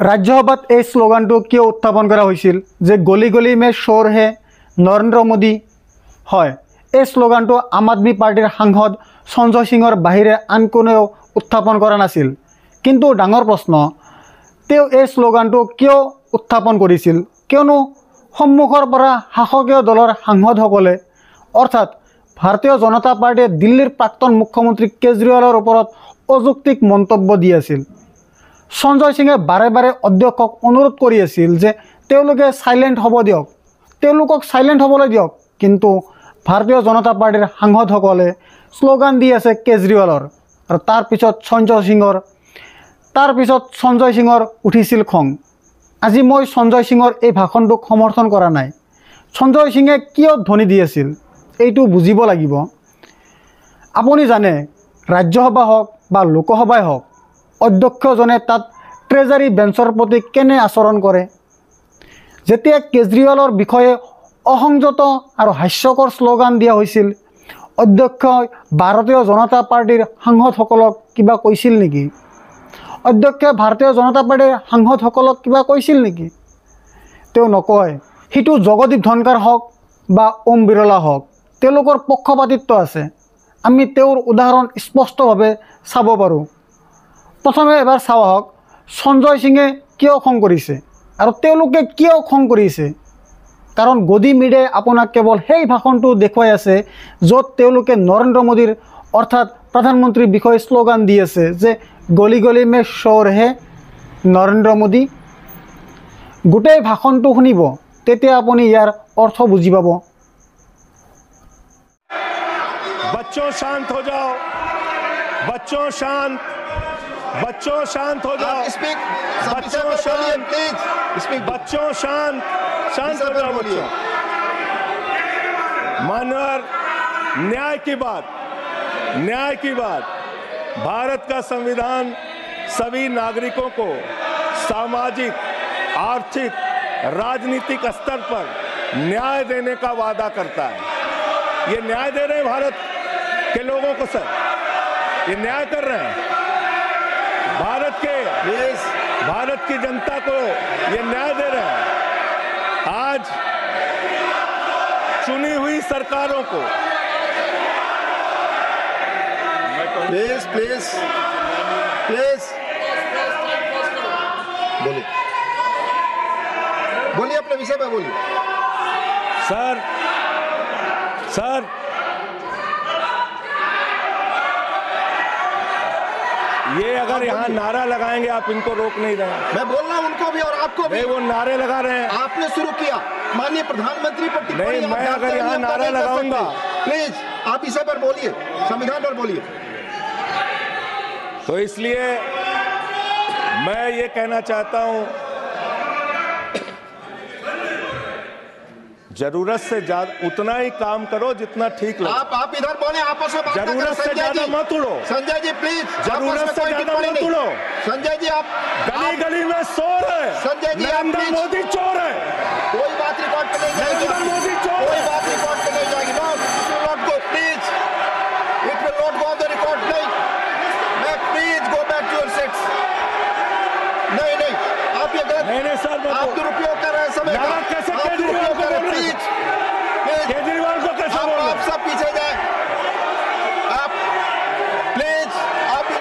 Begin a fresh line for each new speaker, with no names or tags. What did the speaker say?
রাজ্যসভাত এই স্লোগানটো কিয় উত্থাপন কৰা হৈছিল যে গলি গলি মে চোৰ হে নৰেন্দ্ৰ মোদী? হয়, এই স্লোগানটো আম আদমি পাৰ্টিৰ সাংসদ সঞ্জয় সিঙৰ বাহিৰে আন কোনেও উত্থাপন কৰা নাছিল। কিন্তু ডাঙৰ প্ৰশ্ন, তেওঁ এই স্লোগানটো কিয় উত্থাপন কৰিছিল? কিয়নো সন্মুখৰ পৰা শাসকীয় দলৰ সাংসদসকলে অৰ্থাৎ ভাৰতীয় জনতা পাৰ্টিয়ে দিল্লীৰ প্ৰাক্তন মুখ্যমন্ত্ৰী কেজৰিৱালৰ ওপৰত অযৌক্তিক মন্তব্য দি আছিল। সঞ্জয় সিঙে বাৰে বাৰে অধ্যক্ষক অনুৰোধ কৰি আছিল যে তেওঁলোকে সাইলেণ্ট হ'ব দিয়ক, তেওঁলোকক সাইলেণ্ট হ'বলৈ দিয়ক। কিন্তু ভাৰতীয় জনতা পাৰ্টিৰ সাংসদসকলে শ্লোগান দি আছে কেজৰিৱালৰ, আৰু তাৰপিছত সঞ্জয় সিঙৰ উঠিছিল খং। আজি মই সঞ্জয় সিঙৰ এই ভাষণটোক সমৰ্থন কৰা নাই। সঞ্জয় সিঙে কিয় ধ্বনি দি আছিল এইটো বুজিব লাগিব। আপুনি জানে, ৰাজ্যসভা হওক বা লোকসভাই হওক, অধ্যক্ষজনে তাত ট্ৰেজাৰী বেঞ্চৰ প্ৰতি কেনে আচৰণ কৰে। যেতিয়া কেজৰিৱালৰ বিষয়ে অসংযত আৰু হাস্যকৰ শ্লোগান দিয়া হৈছিল, অধ্যক্ষই ভাৰতীয় জনতা পাৰ্টিৰ সাংসদসকলক কিবা কৈছিল নেকি? অধ্যক্ষই ভাৰতীয় জনতা পাৰ্টিৰ সাংসদসকলক কিবা কৈছিল নেকি? তেওঁ নকয়। সিটো জগদীপ ধনকাৰ হওক বা ওম বিৰলা হওক, তেওঁলোকৰ পক্ষপাতিত্ব আছে। আমি তেওঁৰ উদাহৰণ স্পষ্টভাৱে চাব পাৰোঁ। প্ৰথমে এবাৰ চাওঁ আহক, সঞ্জয় সিঙে কিয় খং কৰিছে আৰু তেওঁলোকে কিয় খং কৰিছে। কাৰণ গদি মিডিয়াই আপোনাক কেৱল সেই ভাষণটো দেখুৱাই আছে য'ত তেওঁলোকে নৰেন্দ্ৰ মোদীৰ অৰ্থাৎ প্ৰধানমন্ত্ৰীৰ বিষয়ে শ্লোগান দি আছে যে গলি গলি মে চোৰ হে নৰেন্দ্ৰ মোদী। গোটেই ভাষণটো শুনিব, তেতিয়া আপুনি ইয়াৰ অৰ্থ বুজি পাব।
बच्चों शांत हो जाओ, बच्चों शांत हो जाओ, बच्चों शांत हो जाओ बच्चों। मानवर, न्याय की बात। भारत का संविधान सभी नागरिकों को सामाजिक, आर्थिक, राजनीतिक स्तर पर न्याय देने का वादा करता है। ये न्याय दे रहे हैं भारत के लोगों को सर, ये न्याय कर रहे हैं भारत की जनता को, ये न्याय दे रहे हैं। आज चुनी हुई सरकारों को प्लीज
बोलिए अपने विषय पे बोलिए।
सर ये अगर यहाँ नारा लगाएंगे, आप इनको रोक नहीं रहे हैं।
मैं बोल रहा हूँ उनको भी और आपको भी।
वो नारे लगा रहे हैं,
आपने शुरू किया। माननीय प्रधानमंत्री पर टिप्पणी
नहीं, मैं अगर यहाँ नारा लगाऊंगा,
प्लीज आप इसे पर बोलिए, संविधान पर बोलिए।
तो इसलिए मैं ये कहना चाहता हूँ, जरूरत से ज्यादा उतना ही काम करो जितना ठीक लगे।
आप इधर बोले, आपस में बात
जरूरत से ज्यादा मत उड़ो।
संजय जी प्लीज,
जरूरत से ज्यादा मत उड़ो।
संजय जी आप
गली गली में शोर है,
संजय जी
नरेंद्र मोदी चोर है।
कोई बात रिकॉर्ड पे नहीं जाएगी,
नरेंद्र मोदी चोर है।
कोई बात रिकॉर्ड पे नहीं जाएगी। No, not go please, it will not go on the record. नहीं, मैं please go back to your seats. नहीं, आप ये गलत,
नहीं सर,
आप दुरुपयोग कर रहे हैं समय का।
कैसे
आप दुरुपयोग कर रहे हैं।